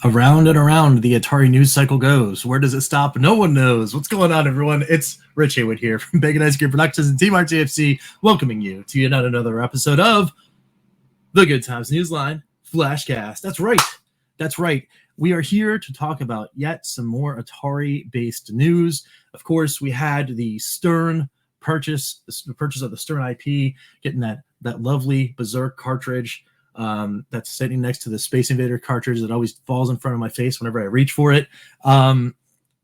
Around and around the Atari news cycle goes. Where does it stop? No one knows. What's going on, everyone? It's Rich Haywood here from Big and Ice Cream Productions and Team RTFC, welcoming you to yet another episode of the Good Times Newsline Flashcast. That's right. That's right. We are here to talk about yet some more Atari-based news. Of course, we had the Stern purchase, the purchase of the Stern IP, getting that lovely Berserk cartridge. That's sitting next to the Space Invader cartridge that always falls in front of my face whenever I reach for it. And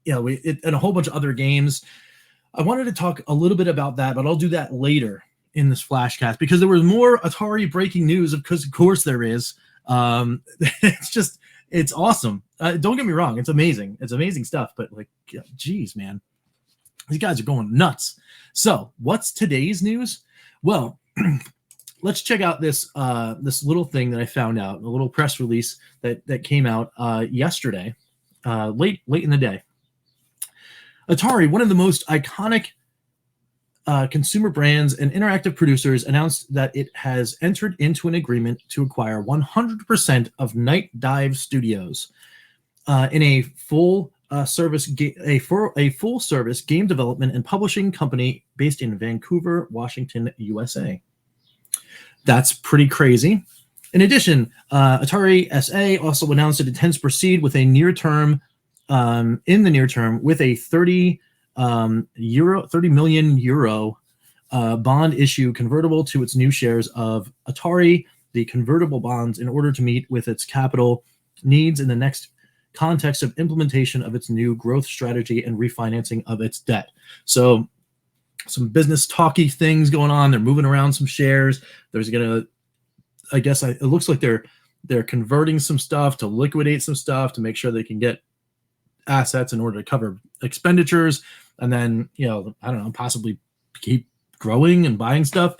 a whole bunch of other games. I wanted to talk a little bit about that, but I'll do that later in this Flashcast because there was more Atari breaking news, because of course there is. It's awesome. Don't get me wrong. It's amazing. It's amazing stuff, but geez, man, these guys are going nuts. So what's today's news? Well, let's check out this little thing that I found out, a little press release that came out yesterday, late in the day. Atari, one of the most iconic consumer brands and interactive producers, announced that it has entered into an agreement to acquire 100% of Night Dive Studios in a full service game development and publishing company based in Vancouver, Washington, USA. That's pretty crazy. In addition, Atari SA also announced it intends to proceed with a near term, with a 30 million euro bond issue convertible to its new shares of Atari, the convertible bonds, in order to meet with its capital needs in the next context of implementation of its new growth strategy and refinancing of its debt. So some business talky things going on. They're moving around some shares. There's it looks like they're converting some stuff to liquidate some stuff to make sure they can get assets in order to cover expenditures, and then possibly keep growing and buying stuff.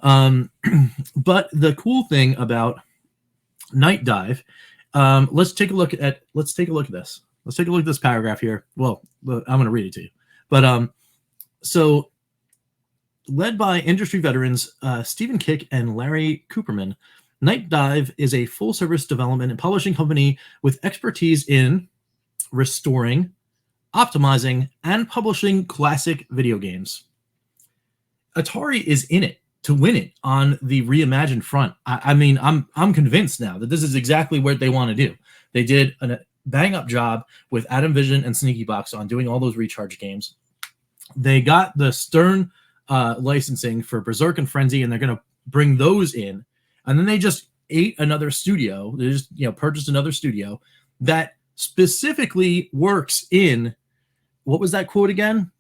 But the cool thing about Night Dive, let's take a look at this. Let's take a look at this paragraph here. Well, I'm going to read it to you. But so, led by industry veterans Stephen Kick and Larry Cooperman, Night Dive is a full-service development and publishing company with expertise in restoring, optimizing, and publishing classic video games. Atari is in it to win it on the reimagined front. I'm convinced now that this is exactly what they want to do. They did a bang-up job with Atom Vision and Sneaky Box on doing all those recharge games. They got the Stern licensing for Berserk and Frenzy, and they're going to bring those in. And then they just ate another studio. They just purchased another studio that specifically works in, what was that quote again?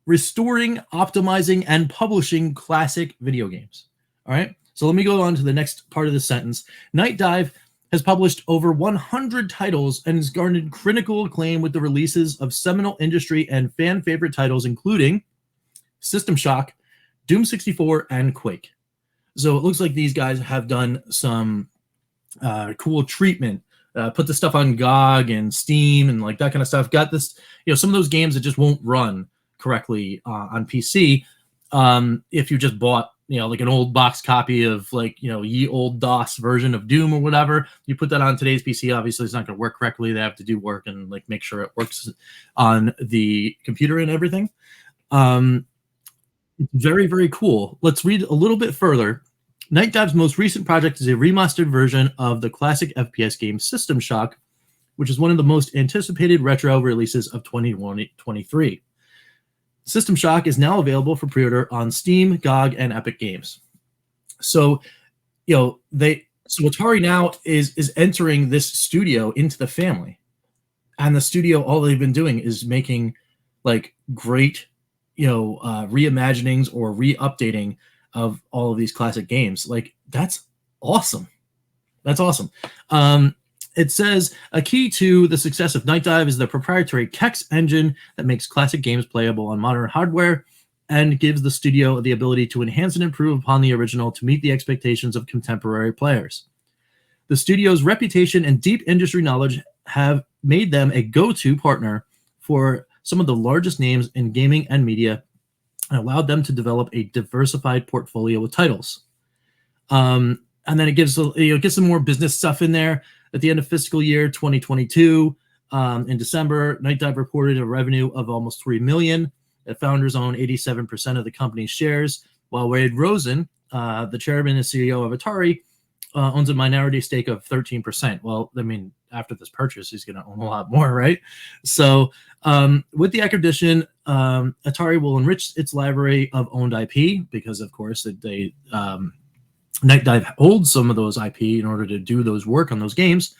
Restoring, optimizing, and publishing classic video games. All right. So let me go on to the next part of the sentence. Night Dive has published over 100 titles and has garnered critical acclaim with the releases of seminal industry and fan favorite titles, including System Shock, Doom 64, and Quake. So it looks like these guys have done some cool treatment, put the stuff on GOG and Steam and that kind of stuff. Got this, some of those games that just won't run correctly on PC if you just bought an old box copy of ye old DOS version of Doom or whatever. You put that on today's PC, obviously it's not going to work correctly. They have to do work and make sure it works on the computer and everything. Very, very cool. Let's read a little bit further. Night Dive's most recent project is a remastered version of the classic FPS game System Shock, which is one of the most anticipated retro releases of 2023. System Shock is now available for pre-order on Steam, GOG, and Epic Games. So, Atari now is entering this studio into the family, and the studio, all they've been doing is making great, reimaginings or re-updating of all of these classic games. That's awesome. That's awesome. It says, a key to the success of Night Dive is the proprietary Kex engine that makes classic games playable on modern hardware and gives the studio the ability to enhance and improve upon the original to meet the expectations of contemporary players. The studio's reputation and deep industry knowledge have made them a go-to partner for some of the largest names in gaming and media and allowed them to develop a diversified portfolio of titles. And then it gives some more business stuff in there. At the end of fiscal year 2022, in December, Night Dive reported a revenue of almost $3 million. The founders own 87% of the company's shares, while Wade Rosen, the chairman and CEO of Atari, owns a minority stake of 13%. Well, I mean, after this purchase, he's going to own a lot more, right? So with the acquisition, Atari will enrich its library of owned IP because, of course, they Night Dive holds some of those IP in order to do those work on those games.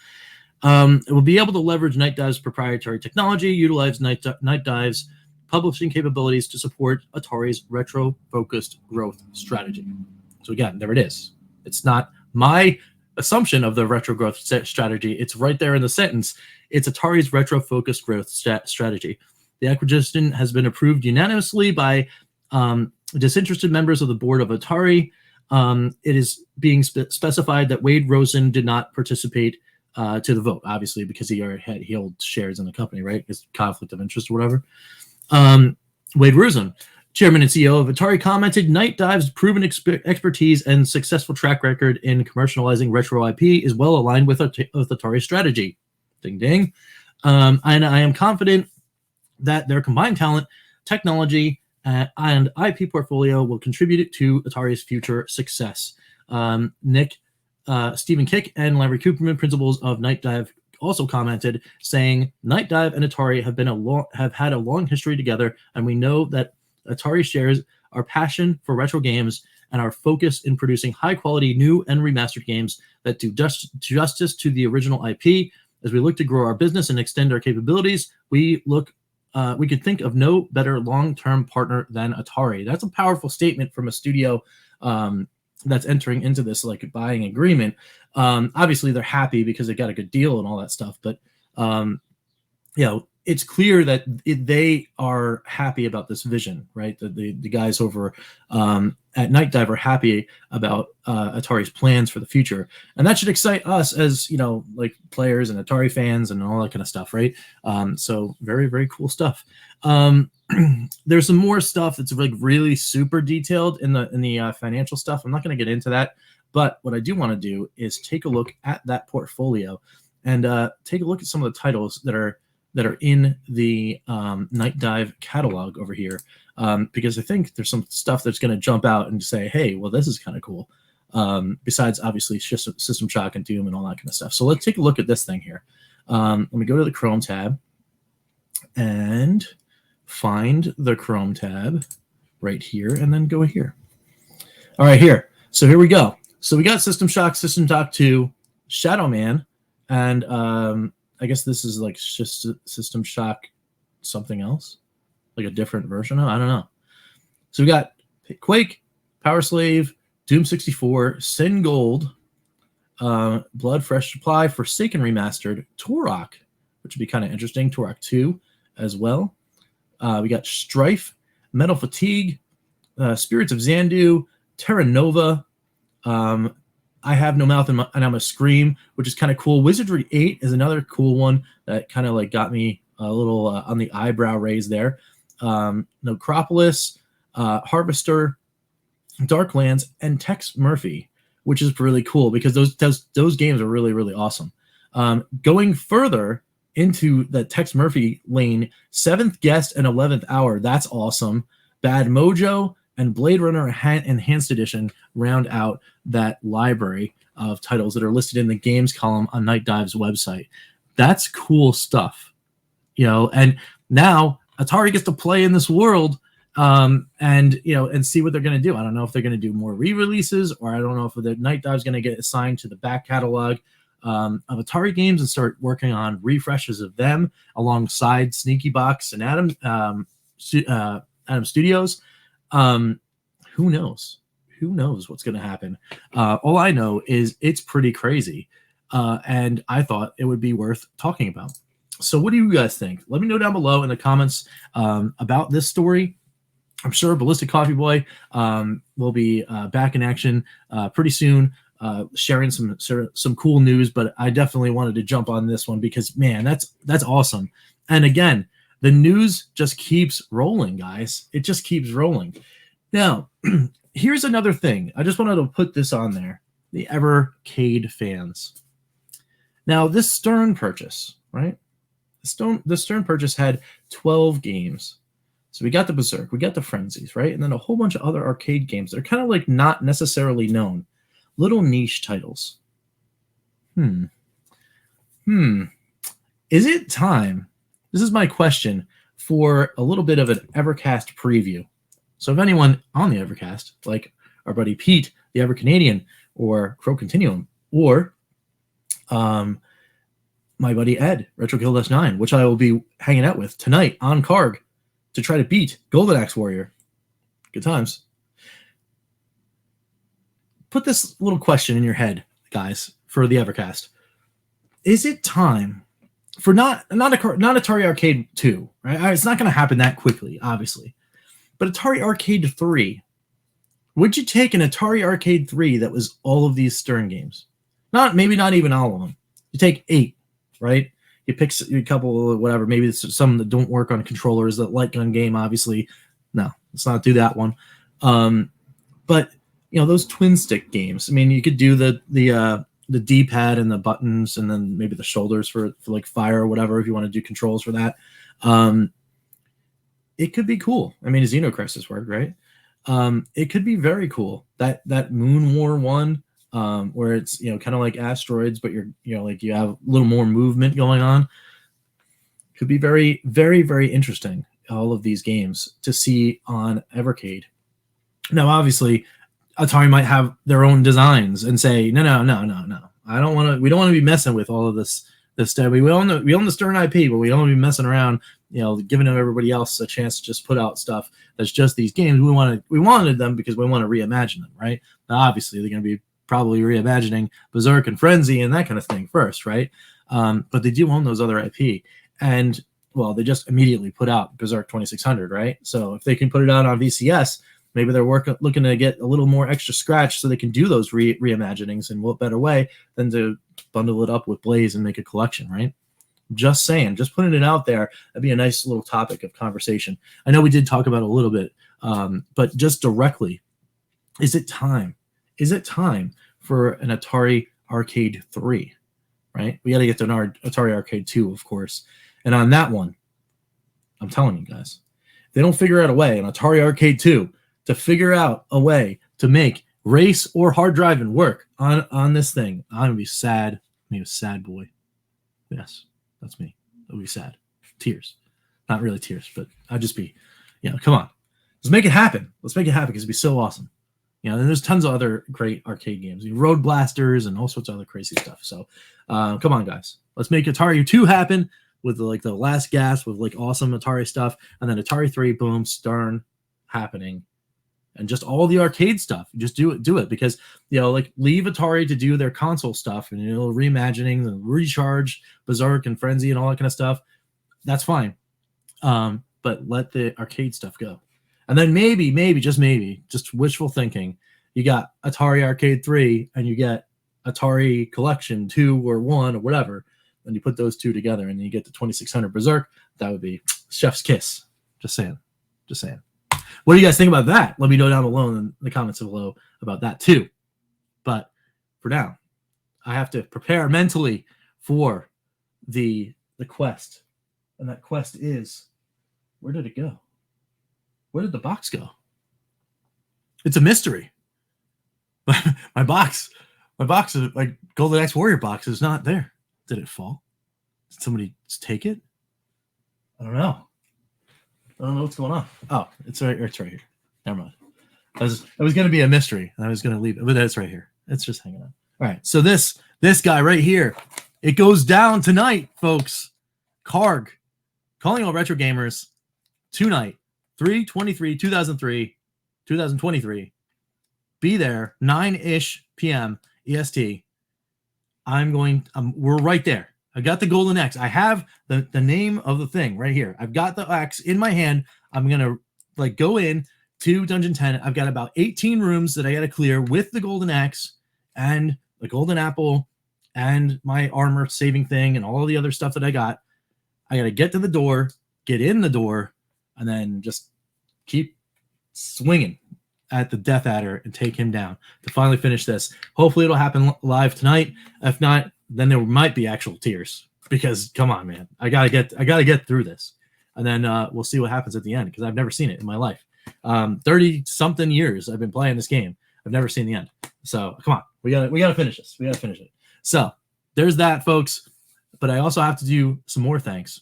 It will be able to leverage Night Dive's proprietary technology, utilize Night Dive's publishing capabilities to support Atari's retro-focused growth strategy. So again, there it is. It's not my assumption of the retro growth strategy. It's right there in the sentence. It's Atari's retro-focused growth strategy. The acquisition has been approved unanimously by disinterested members of the board of Atari. It is being specified that Wade Rosen did not participate to the vote, obviously, because he held shares in the company, right? It's conflict of interest or whatever. Wade Rosen, chairman and CEO of Atari, commented, Night Dive's proven expertise and successful track record in commercializing retro IP is well aligned with Atari's strategy. Ding, ding. And I am confident that their combined talent, technology, and IP portfolio will contribute to Atari's future success. Stephen Kick and Larry Cooperman, principals of Night Dive, also commented, saying, Night Dive and Atari have had a long history together, and we know that Atari shares our passion for retro games and our focus in producing high-quality new and remastered games that do justice to the original IP. As we look to grow our business and extend our capabilities, we could think of no better long-term partner than Atari. That's a powerful statement from a studio that's entering into this like buying agreement. Obviously, they're happy because they got a good deal and all that stuff, but it's clear that they are happy about this vision, right? The guys over at Night Dive are happy about Atari's plans for the future, and that should excite us as like players and Atari fans and all that kind of stuff, right? So very, very cool stuff. There's some more stuff that's like really super detailed in the financial stuff. I'm not going to get into that, but what I do want to do is take a look at that portfolio and take a look at some of the titles that are in the Night Dive catalog over here, because I think there's some stuff that's going to jump out and say, hey, well, this is kind of cool. Besides, obviously, System Shock and Doom and all that kind of stuff. So let's take a look at this thing here. Let me go to the Chrome tab and find the Chrome tab right here and then go here. All right, here. So here we go. So we got System Shock 2, Shadow Man, and I guess this is like just System Shock something else, like a different version of, I don't know. So we got Quake, Power Slave, Doom 64, Sin Gold, Blood Fresh Supply, Forsaken Remastered, Turok, which would be kind of interesting, Turok 2 as well. We got Strife, Metal Fatigue, Spirits of Xandu, Terra Nova, I Have No Mouth and I'm a Scream, which is kind of cool. Wizardry 8 is another cool one that kind of like got me a little on the eyebrow raise there. Necropolis, Harvester, Darklands, and Tex Murphy, which is really cool because those games are really, really awesome. Going further into the Tex Murphy lane, 7th Guest and 11th Hour, that's awesome. Bad Mojo and Blade Runner Enhanced Edition round out that library of titles that are listed in the games column on Night Dive's website. That's cool stuff, and now Atari gets to play in this world and see what they're going to do. I don't know if they're going to do more re-releases, or I don't know if the Night Dive's going to get assigned to the back catalog of Atari games and start working on refreshes of them alongside Sneaky Box and Adam Studios. Who knows? Who knows what's going to happen? All I know is it's pretty crazy, and I thought it would be worth talking about. So what do you guys think? Let me know down below in the comments about this story. I'm sure Ballistic Coffee Boy will be back in action pretty soon, sharing some cool news, but I definitely wanted to jump on this one because, man, that's awesome. And again, the news just keeps rolling, guys. It just keeps rolling. Now, here's another thing. I just wanted to put this on there. the Evercade fans. Now, this Stern purchase, right? The Stern purchase had 12 games. So we got the Berserk, we got the Frenzies, right? And then a whole bunch of other arcade games that are kind of like not necessarily known. Little niche titles. Is it time? This is my question for a little bit of an Evercast preview. So if anyone on the Evercast, like our buddy Pete, the EverCanadian, or Crow Continuum, or my buddy Ed, RetroKill-9, which I will be hanging out with tonight on Karg to try to beat Golden Axe Warrior. Good times. Put this little question in your head, guys, for the Evercast. Is it time for not Atari Arcade 2, right? It's not going to happen that quickly, obviously. But Atari Arcade 3. Would you take an Atari Arcade 3 that was all of these Stern games? Maybe not even all of them. You take 8, right? You pick a couple of whatever. Maybe it's some that don't work on controllers. That light gun game, obviously. No, let's not do that one. But those twin stick games. I mean, you could do the D-pad and the buttons, and then maybe the shoulders for like fire or whatever if you want to do controls for that. It could be cool. I mean, Xenocrisis worked, right? It could be very cool. That Moon War one, where it's kind of like Asteroids, but you have a little more movement going on. Could be very, very, very interesting. All of these games to see on Evercade. Now, obviously, Atari might have their own designs and say, no. I don't want to. We don't want to be messing with all of this stuff. We own the Stern IP, but we don't want to be messing around. Giving everybody else a chance to just put out stuff that's just these games. We wanted them because we want to reimagine them, right? Now, obviously, they're going to be probably reimagining Berserk and Frenzy and that kind of thing first, right? But they do own those other IP, and well, they just immediately put out Berserk 2600, right? So if they can put it out on VCS. Maybe they're looking to get a little more extra scratch so they can do those reimaginings in what better way than to bundle it up with Blaze and make a collection, right? Just saying, just putting it out there. That'd be a nice little topic of conversation. I know we did talk about it a little bit, but just directly, is it time? Is it time for an Atari Arcade 3, right? We got to get to an Atari Arcade 2, of course. And on that one, I'm telling you guys, if they don't figure out a way, an Atari Arcade 2, to figure out a way to make race or hard driving work on this thing, I'm going to be sad. I'm a sad boy. Yes, that's me. I'll be sad. Tears. Not really tears, but I'd just be, come on. Let's make it happen. Let's make it happen because it'd be so awesome. And there's tons of other great arcade games. Road Blasters and all sorts of other crazy stuff. So come on, guys. Let's make Atari 2 happen with the last gasp with awesome Atari stuff. And then Atari 3, boom, Stern happening. And just all the arcade stuff, just do it because leave Atari to do their console stuff and reimagining and recharge Berserk and Frenzy and all that kind of stuff. That's fine, but let the arcade stuff go. And then maybe just maybe, just wishful thinking, you got Atari Arcade 3 and you get Atari Collection 2 or 1 or whatever, and you put those two together and you get the 2600 Berserk. That would be chef's kiss. Just saying. What do you guys think about that? Let me know down below in the comments below about that too. But for now, I have to prepare mentally for the quest. And that quest is, where did it go? Where did the box go? It's a mystery. My box is like Golden Axe Warrior box is not there. Did it fall? Did somebody take it? I don't know what's going on. Oh, it's right here. Never mind. It was going to be a mystery, and I was going to leave it, but it's right here. It's just hanging out. All right, so this guy right here, it goes down tonight, folks. Karg, calling all retro gamers tonight, 3/23/2023. Be there 9-ish p.m. EST. We're right there. I got the Golden Axe. I have the name of the thing right here. I've got the axe in my hand. I'm going to go in to Dungeon 10. I've got about 18 rooms that I got to clear with the Golden Axe and the Golden Apple and my armor saving thing and all the other stuff that I got. I got to get to the door, get in the door, and then just keep swinging. at the Death Adder and take him down to finally finish this. Hopefully it'll happen live tonight. If not, then there might be actual tears, because come on, man, I gotta get through this, and then we'll see what happens at the end, because I've never seen it in my life. 30 something years I've been playing this game. I've never seen the end. So come on, we gotta finish this. We gotta finish it. So there's that, folks. But I also have to do some more thanks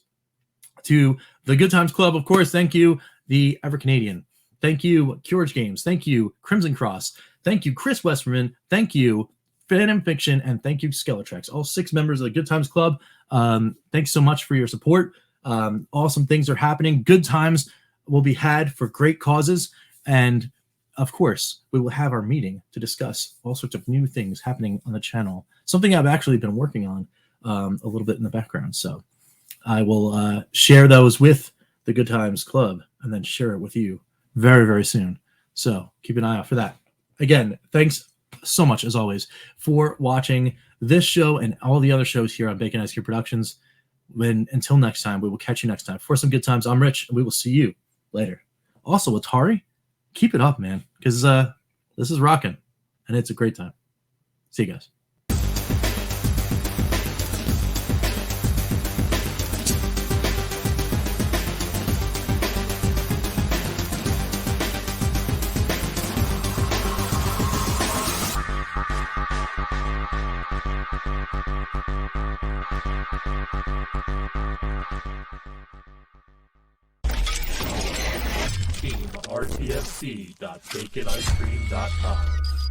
to the Good Times Club, of course. Thank you, the EverCanadian. Thank you, Curage Games. Thank you, Crimson Cross. Thank you, Chris Westerman. Thank you, Phantom Fiction, and thank you, Skeletrex, all 6 members of the Good Times Club. Thanks so much for your support. Awesome things are happening. Good times will be had for great causes. And, of course, we will have our meeting to discuss all sorts of new things happening on the channel, something I've actually been working on a little bit in the background. So I will share those with the Good Times Club and then share it with you very, very soon. So keep an eye out for that. Again, thanks so much, as always, for watching this show and all the other shows here on Bacon Ice Cream Productions. Until next time, we will catch you next time. For some good times, I'm Rich, and we will see you later. Also, Atari, keep it up, man, because this is rocking, and it's a great time. See you guys. RTFC.baconicecream.com